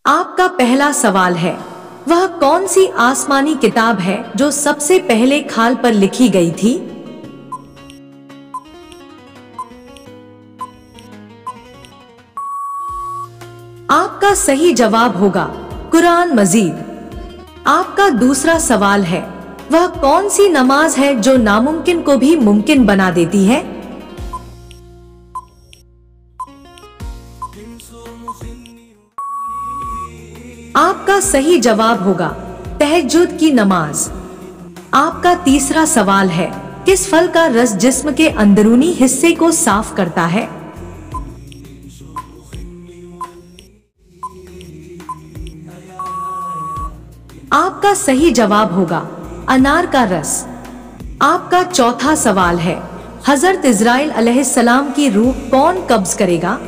आपका पहला सवाल है, वह कौन सी आसमानी किताब है जो सबसे पहले खाल पर लिखी गई थी? आपका सही जवाब होगा कुरान मजीद। आपका दूसरा सवाल है, वह कौन सी नमाज है जो नामुमकिन को भी मुमकिन बना देती है? आपका सही जवाब होगा तहज्जुद की नमाज। आपका तीसरा सवाल है, किस फल का रस जिस्म के अंदरूनी हिस्से को साफ करता है? आपका सही जवाब होगा अनार का रस। आपका चौथा सवाल है, हजरत इज़राइल अलैहिस्सलाम की रूह कौन कब्ज करेगा?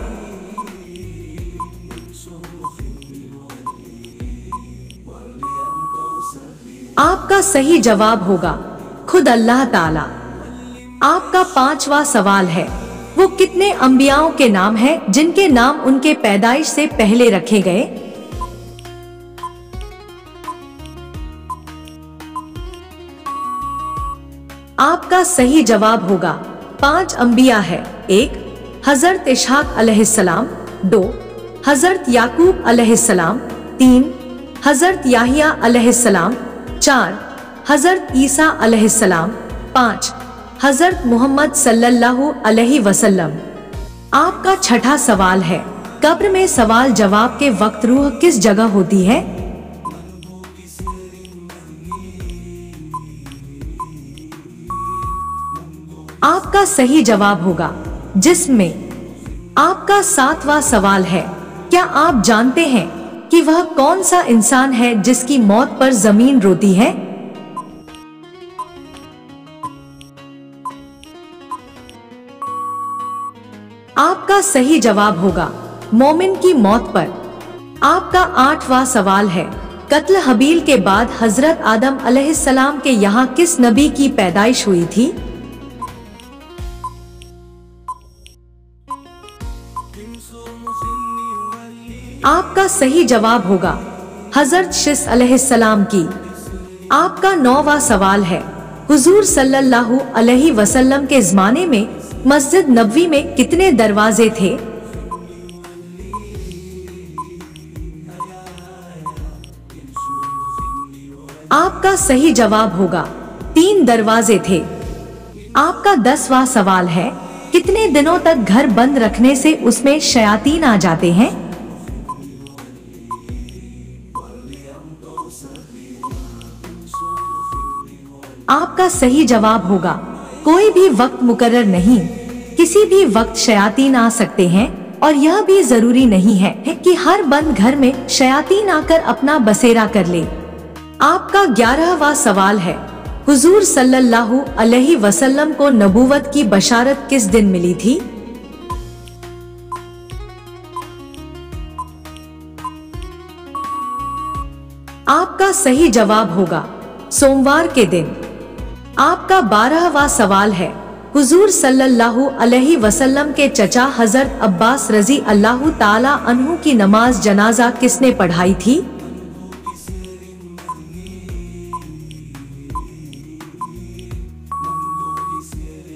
आपका सही जवाब होगा खुद अल्लाह ताला। आपका पांचवा सवाल है, वो कितने अंबियाओं के नाम हैं जिनके नाम उनके पैदाइश से पहले रखे गए? आपका सही जवाब होगा 5 अंबिया है। 1 हजरत इशहाक अलैहिस्सलाम, 2 हजरत याकूब अलैहिस्सलाम, 3 हजरत याहिया अलैहिस्सलाम, 4 हजरत ईसा अलैहिस्सलाम, 5 हजरत मोहम्मद सल्लल्लाहु अलैहि वसल्लम। आपका छठा सवाल है, कब्र में सवाल जवाब के वक्त रूह किस जगह होती है? आपका सही जवाब होगा जिस्म में। आपका सातवां सवाल है, क्या आप जानते हैं कि वह कौन सा इंसान है जिसकी मौत पर जमीन रोती है? आपका सही जवाब होगा मोमिन की मौत पर। आपका आठवां सवाल है, कत्ल हबील के बाद हजरत आदम अलैहिस्सलाम के यहाँ किस नबी की पैदाइश हुई थी? आपका सही जवाब होगा हजरत शिस अलैहिस्सलाम की। आपका 9वां सवाल है, हुजूर सल्लल्लाहु अलैहि वसल्लम के ज़माने में मस्जिद नबवी में कितने दरवाजे थे? आपका सही जवाब होगा 3 दरवाजे थे। आपका 10वां सवाल है, कितने दिनों तक घर बंद रखने से उसमें शयातीन आ जाते हैं? आपका सही जवाब होगा कोई भी वक्त मुकर्रर नहीं, किसी भी वक्त शयातीन आ सकते हैं और यह भी जरूरी नहीं है कि हर बंद घर में शयातीन आकर अपना बसेरा कर ले। आपका 11वां सवाल है, हुजूर सल्लल्लाहु अलैहि वसल्लम को नबूवत की बशारत किस दिन मिली थी? आपका सही जवाब होगा सोमवार के दिन। आपका 12वां सवाल है, हुजूर सल्लल्लाहु अलैहि वसल्लम के चचा हजरत अब्बास रजी अल्लाहु ताला अन्हु की नमाज जनाजा किसने पढ़ाई थी?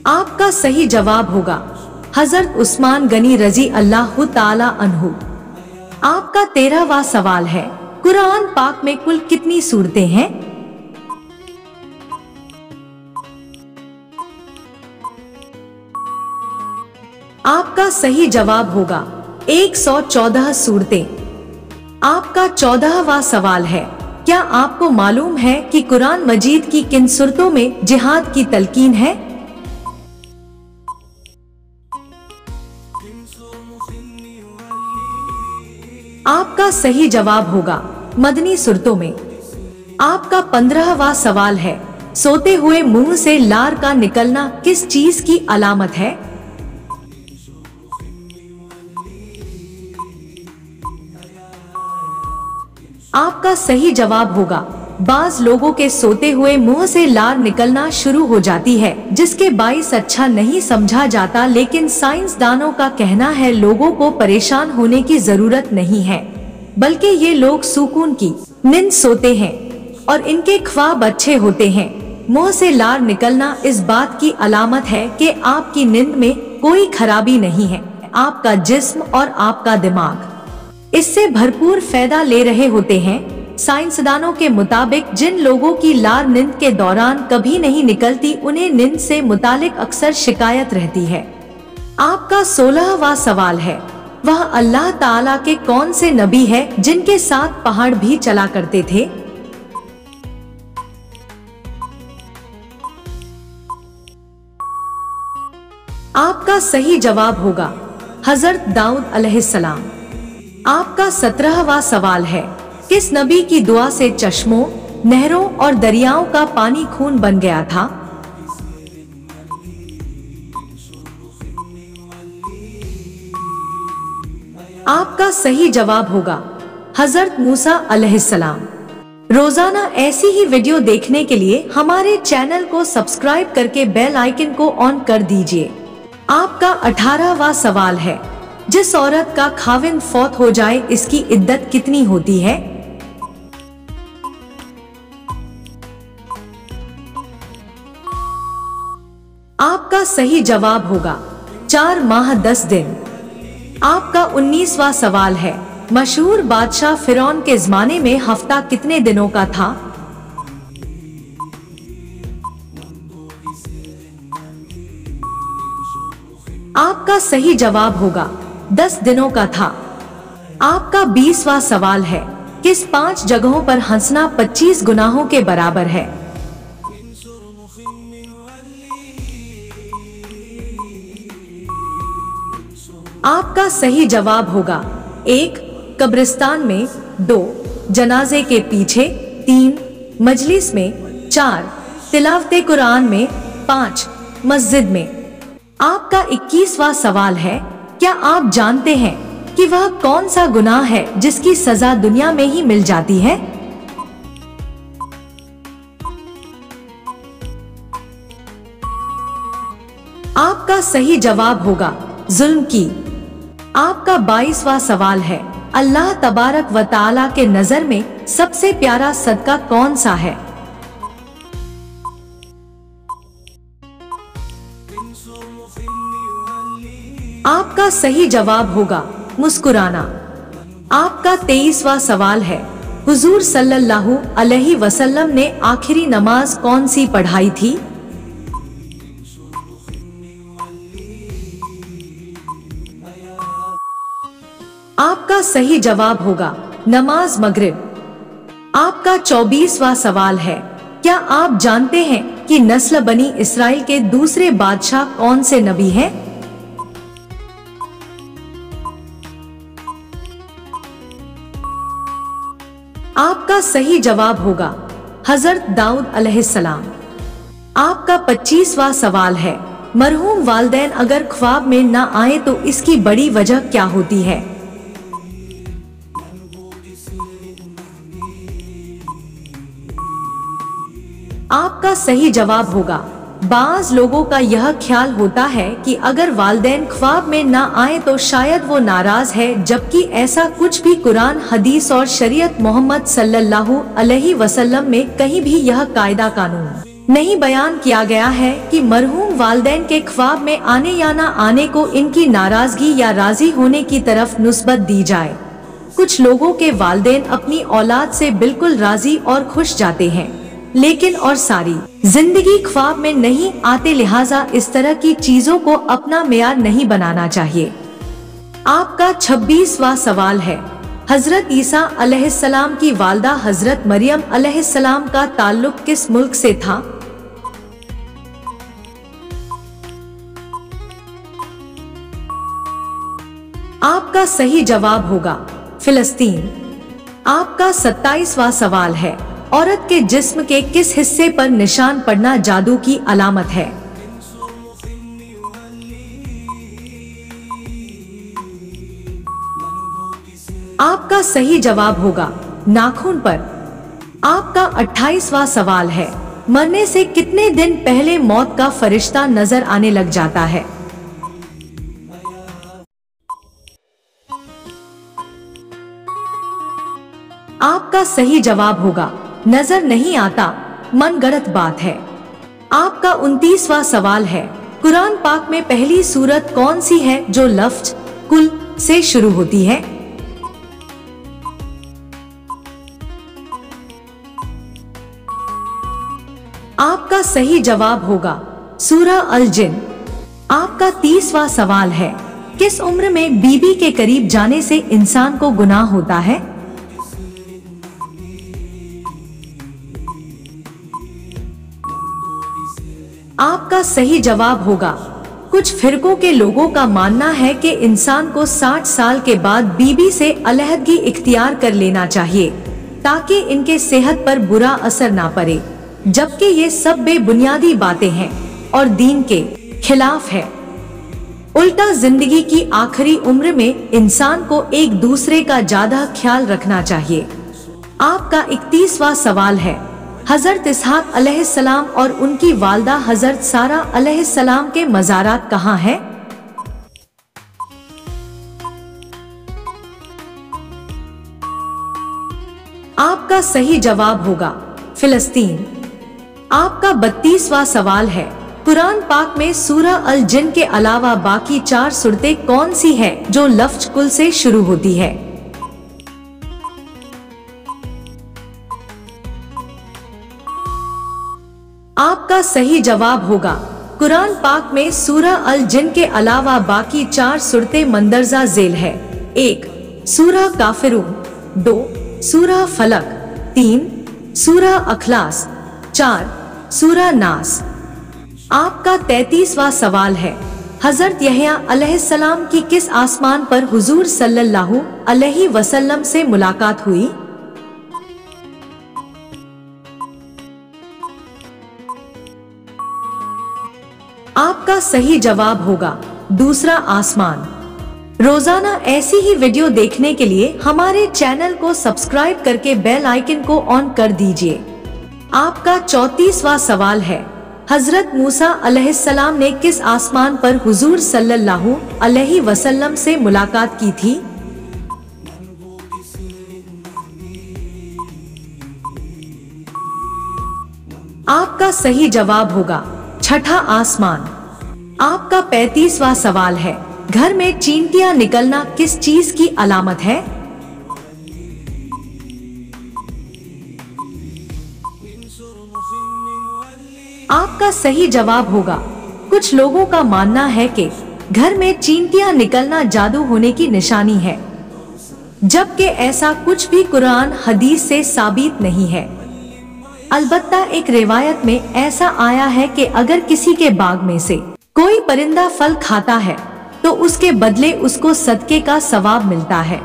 आपका सही जवाब होगा हजरत उस्मान गनी रजी अल्लाहु ताला अन्हु। आपका 13वां सवाल है, कुरान पाक में कुल कितनी सूरतें हैं? आपका सही जवाब होगा 114 सूरतें। आपका 14वां सवाल है, क्या आपको मालूम है कि कुरान मजीद की किन सूरतों में जिहाद की तलकीन है? आपका सही जवाब होगा मदनी सूरतों में। आपका 15वां सवाल है, सोते हुए मुंह से लार का निकलना किस चीज की अलामत है? आपका सही जवाब होगा बाज लोगों के सोते हुए मुंह से लार निकलना शुरू हो जाती है, जिसके बाइस अच्छा नहीं समझा जाता, लेकिन साइंसदानों का कहना है लोगों को परेशान होने की जरूरत नहीं है। बल्कि ये लोग सुकून की नींद सोते हैं और इनके ख्वाब अच्छे होते हैं। मुंह से लार निकलना इस बात की अलामत है कि आपकी नींद में कोई खराबी नहीं है। आपका जिस्म और आपका दिमाग इससे भरपूर फायदा ले रहे होते हैं। साइंसदानों के मुताबिक जिन लोगों की लार नींद के दौरान कभी नहीं निकलती, उन्हें नींद से मुतालिक अक्सर शिकायत रहती है। आपका 16वां सवाल है, वह अल्लाह ताला के कौन से नबी है जिनके साथ पहाड़ भी चला करते थे? आपका सही जवाब होगा हजरत दाऊद अलैहिस्सलाम। आपका 17वां सवाल है, किस नबी की दुआ से चश्मों, नहरों और दरियाओं का पानी खून बन गया था? आपका सही जवाब होगा हजरत मूसा अलैहिस्सलाम। रोजाना ऐसी ही वीडियो देखने के लिए हमारे चैनल को सब्सक्राइब करके बेल आइकन को ऑन कर दीजिए। आपका 18वां सवाल है, जिस औरत का खाविंद फौत हो जाए इसकी इद्दत कितनी होती है? आपका सही जवाब होगा 4 माह 10 दिन। आपका 19वां सवाल है, मशहूर बादशाह फिरौन के ज़माने में हफ्ता कितने दिनों का था? आपका सही जवाब होगा 10 दिनों का था। आपका 20वां सवाल है, किस 5 जगहों पर हंसना 25 गुनाहों के बराबर है? आपका सही जवाब होगा 1 कब्रिस्तान में, 2 जनाजे के पीछे, 3 मजलिस में, 4 तिलावते कुरान में, 5 मस्जिद में। आपका 21वां सवाल है, क्या आप जानते हैं कि वह कौन सा गुनाह है जिसकी सजा दुनिया में ही मिल जाती है? आपका सही जवाब होगा जुल्म की। आपका 22वां सवाल है, अल्लाह तबारक व तआला के नजर में सबसे प्यारा सदका कौन सा है? आपका सही जवाब होगा मुस्कुराना। आपका 23वां सवाल है, हुजूर सल्लल्लाहु अलैहि वसल्लम ने आखिरी नमाज कौन सी पढ़ाई थी? आपका सही जवाब होगा नमाज मगरिब। आपका 24वां सवाल है, क्या आप जानते हैं कि नस्ल बनी इसराइल के दूसरे बादशाह कौन से नबी हैं? आपका सही जवाब होगा हजरत दाऊद अलैहिस्सलाम। आपका 25वां सवाल है, मरहूम वालिदैन अगर ख्वाब में ना आए तो इसकी बड़ी वजह क्या होती है? आपका सही जवाब होगा बाज लोगों का यह ख्याल होता है कि अगर वालिदैन ख्वाब में ना आए तो शायद वो नाराज है, जबकि ऐसा कुछ भी कुरान, हदीस और शरीयत मोहम्मद सल्लल्लाहु अलैहि वसल्लम में कहीं भी यह कायदा कानून नहीं बयान किया गया है कि मरहूम वालिदैन के ख्वाब में आने या ना आने को इनकी नाराजगी या राजी होने की तरफ निस्बत दी जाए। कुछ लोगों के वालिदैन अपनी औलाद से बिल्कुल राजी और खुश जाते हैं, लेकिन और सारी जिंदगी ख्वाब में नहीं आते, लिहाजा इस तरह की चीजों को अपना मेयार नहीं बनाना चाहिए। आपका 26वां सवाल है, हजरत ईसा अलैहिस्सलाम की वालदा हजरत मरियम अलैहिस्सलाम का ताल्लुक किस मुल्क से था? आपका सही जवाब होगा फिलिस्तीन। आपका 27वां सवाल है, औरत के जिस्म के किस हिस्से पर निशान पड़ना जादू की अलामत है? आपका सही जवाब होगा नाखून पर। आपका 28वां सवाल है, मरने से कितने दिन पहले मौत का फरिश्ता नजर आने लग जाता है? आपका सही जवाब होगा नजर नहीं आता, मनगढ़ंत बात है। आपका 29वां सवाल है, कुरान पाक में पहली सूरत कौन सी है जो लफ्ज कुल से शुरू होती है? आपका सही जवाब होगा सूरह अल जिन। आपका 30वां सवाल है, किस उम्र में बीबी के करीब जाने से इंसान को गुनाह होता है? आपका सही जवाब होगा कुछ फिरकों के लोगों का मानना है कि इंसान को 60 साल के बाद बीबी से अलहदगी इख्तियार कर लेना चाहिए ताकि इनके सेहत पर बुरा असर ना पड़े, जबकि ये सब बेबुनियादी बातें हैं और दीन के खिलाफ है। उल्टा जिंदगी की आखिरी उम्र में इंसान को एक दूसरे का ज्यादा ख्याल रखना चाहिए। आपका 31वां सवाल है, हजरत इसहाक अलैहिस्सलाम और उनकी वालदा हजरत सारा अलैहिस्सलाम के मज़ारात कहाँ हैं? आपका सही जवाब होगा फिलिस्तीन। आपका 32वां सवाल है, कुरान पाक में सूरह अल जिन के अलावा बाकी 4 सूरतें कौन सी है जो लफ्ज कुल से शुरू होती है? आपका सही जवाब होगा कुरान पाक में सूरह अल जिन के अलावा बाकी 4 सूरतें मंदरजा झेल है। 1 सूरह काफिरून, 2 सूरह फलक, 3 सूरह अखलास, 4 सूरह नास। आपका 33वां सवाल है, हजरत यहया अलैहिस्सलाम की किस आसमान पर हुजूर सल्लल्लाहु अलैहि वसल्लम से मुलाकात हुई? आपका सही जवाब होगा दूसरा आसमान। रोजाना ऐसी ही वीडियो देखने के लिए हमारे चैनल को सब्सक्राइब करके बेल आइकन को ऑन कर दीजिए। आपका 34वां सवाल है, हजरत मूसा अलैहिस्सलाम ने किस आसमान पर हुजूर सल्लल्लाहु अलैहि वसल्लम से मुलाकात की थी? आपका सही जवाब होगा छठा आसमान। आपका 35वां सवाल है, घर में चींटियां निकलना किस चीज की अलामत है? आपका सही जवाब होगा कुछ लोगों का मानना है कि घर में चींटियां निकलना जादू होने की निशानी है, जबकि ऐसा कुछ भी कुरान हदीस से साबित नहीं है। अलबत्ता एक रिवायत में ऐसा आया है कि अगर किसी के बाग में से कोई परिंदा फल खाता है तो उसके बदले उसको सदके का सवाब मिलता है।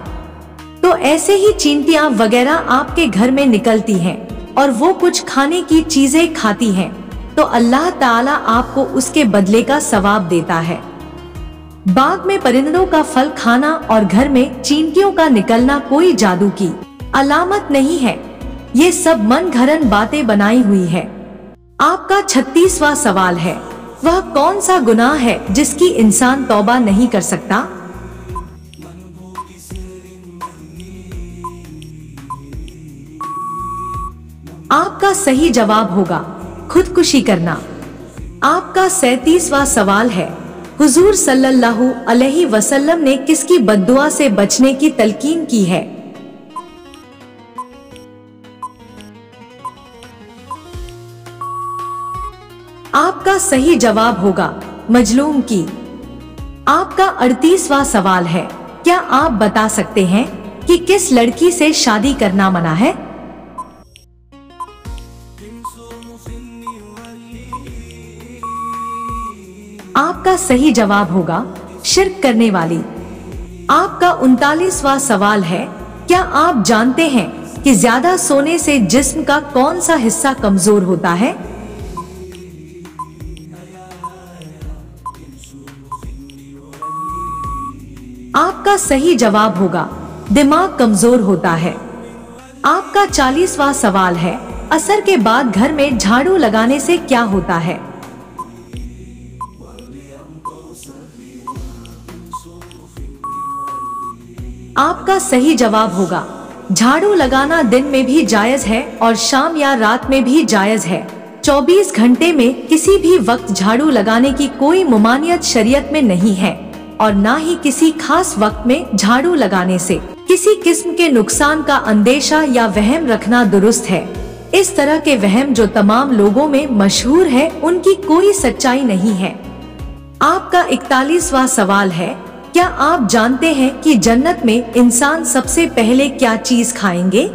तो ऐसे ही चींटियां वगैरह आपके घर में निकलती हैं और वो कुछ खाने की चीजें खाती हैं तो अल्लाह ताला आपको उसके बदले का सवाब देता है। बाग में परिंदों का फल खाना और घर में चींटियों का निकलना कोई जादू की अलामत नहीं है, ये सब मन घड़ंत बातें बनाई हुई है। आपका 36वां सवाल है, वह कौन सा गुनाह है जिसकी इंसान तौबा नहीं कर सकता? आपका सही जवाब होगा खुदकुशी करना। आपका 37वां सवाल है, हुजूर सल्लल्लाहु अलैहि वसल्लम ने किसकी बद्दुआ से बचने की तलकीन की है? आपका सही जवाब होगा मजलूम की। आपका 38वां सवाल है, क्या आप बता सकते हैं कि किस लड़की से शादी करना मना है? आपका सही जवाब होगा शिर्क करने वाली। आपका 39वां सवाल है, क्या आप जानते हैं कि ज्यादा सोने से जिस्म का कौन सा हिस्सा कमजोर होता है? आपका सही जवाब होगा दिमाग कमजोर होता है। आपका 40वां सवाल है, असर के बाद घर में झाड़ू लगाने से क्या होता है? आपका सही जवाब होगा झाड़ू लगाना दिन में भी जायज है और शाम या रात में भी जायज है। 24 घंटे में किसी भी वक्त झाड़ू लगाने की कोई ममानियत शरीयत में नहीं है और ना ही किसी खास वक्त में झाड़ू लगाने से किसी किस्म के नुकसान का अंदेशा या वहम रखना दुरुस्त है। इस तरह के वहम जो तमाम लोगों में मशहूर है, उनकी कोई सच्चाई नहीं है। आपका 41वां सवाल है, क्या आप जानते हैं कि जन्नत में इंसान सबसे पहले क्या चीज खाएंगे?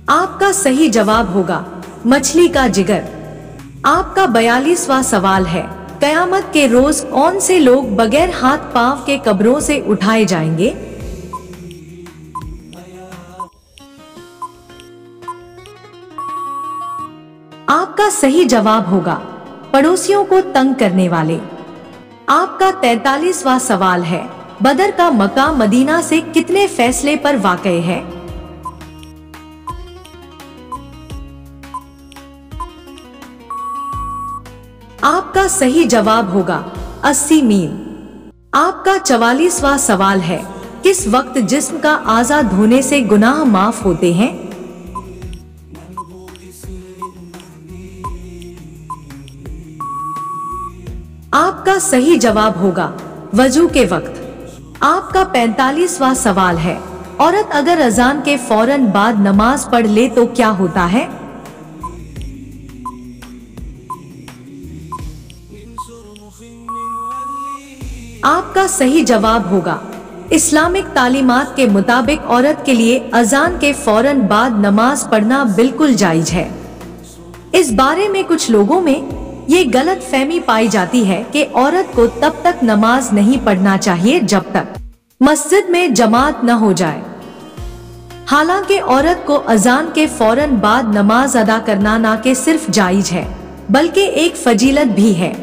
आपका सही जवाब होगा मछली का जिगर। आपका 42वां सवाल है, कयामत के रोज कौन से लोग बगैर हाथ पांव के कब्रों से उठाए जाएंगे? आपका सही जवाब होगा पड़ोसियों को तंग करने वाले। आपका 43वां सवाल है, बदर का मकाम मदीना से कितने फैसले पर वाक़ई है? आपका सही जवाब होगा 80 मील। आपका 44वां सवाल है, किस वक्त जिस्म का आज़ा धोने से गुनाह माफ होते हैं? आपका सही जवाब होगा वजू के वक्त। आपका 45वां सवाल है, औरत अगर अजान के फौरन बाद नमाज पढ़ ले तो क्या होता है? आपका सही जवाब होगा इस्लामिक तालीमात के मुताबिक औरत के लिए अजान के फौरन बाद नमाज पढ़ना बिल्कुल जायज है। इस बारे में कुछ लोगों में ये गलत फहमी पाई जाती है कि औरत को तब तक नमाज नहीं पढ़ना चाहिए जब तक मस्जिद में जमात न हो जाए। हालांकि औरत को अजान के फौरन बाद नमाज अदा करना न के सिर्फ जायज है बल्कि एक फजीलत भी है।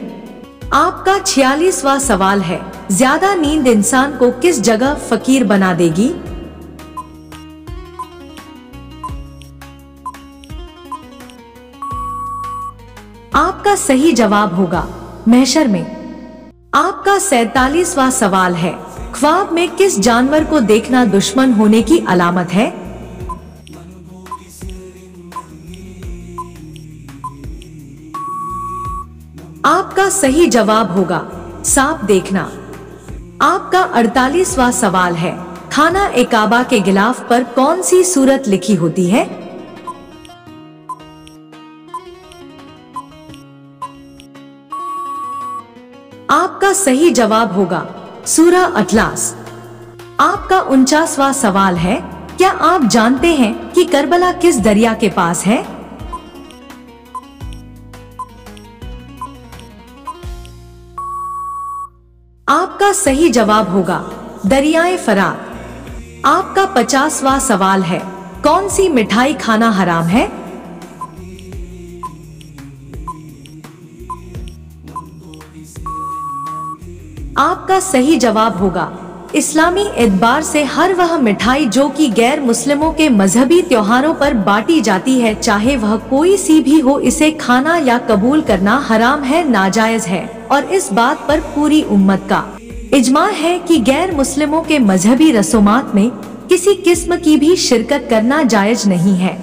आपका 46वां सवाल है, ज्यादा नींद इंसान को किस जगह फकीर बना देगी? आपका सही जवाब होगा महशर में। आपका 47वां सवाल है, ख्वाब में किस जानवर को देखना दुश्मन होने की अलामत है? आपका सही जवाब होगा सांप देखना। आपका 48वां सवाल है, खाना ए काबा के गिलाफ पर कौन सी सूरत लिखी होती है? आपका सही जवाब होगा सूरा अटलास। आपका 49वां सवाल है, क्या आप जानते हैं कि करबला किस दरिया के पास है? आपका सही जवाब होगा दरियाए फरात। आपका 50वां सवाल है, कौन सी मिठाई खाना हराम है? आपका सही जवाब होगा इस्लामी एतबार से हर वह मिठाई जो कि गैर मुस्लिमों के मजहबी त्योहारों पर बांटी जाती है, चाहे वह कोई सी भी हो, इसे खाना या कबूल करना हराम है, नाजायज है। और इस बात पर पूरी उम्मत का इजमा है कि गैर मुस्लिमों के मजहबी रसूमात में किसी किस्म की भी शिरकत करना जायज नहीं है।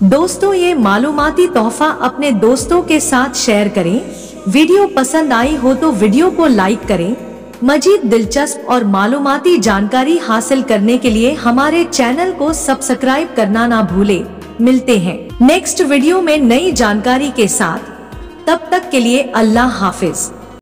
दोस्तों, ये मालूमाती तोहफा अपने दोस्तों के साथ शेयर करें। वीडियो पसंद आई हो तो वीडियो को लाइक करें। मजीद दिलचस्प और मालूमाती जानकारी हासिल करने के लिए हमारे चैनल को सब्सक्राइब करना ना भूलें। मिलते हैं नेक्स्ट वीडियो में नई जानकारी के साथ। तब तक के लिए अल्लाह हाफिज।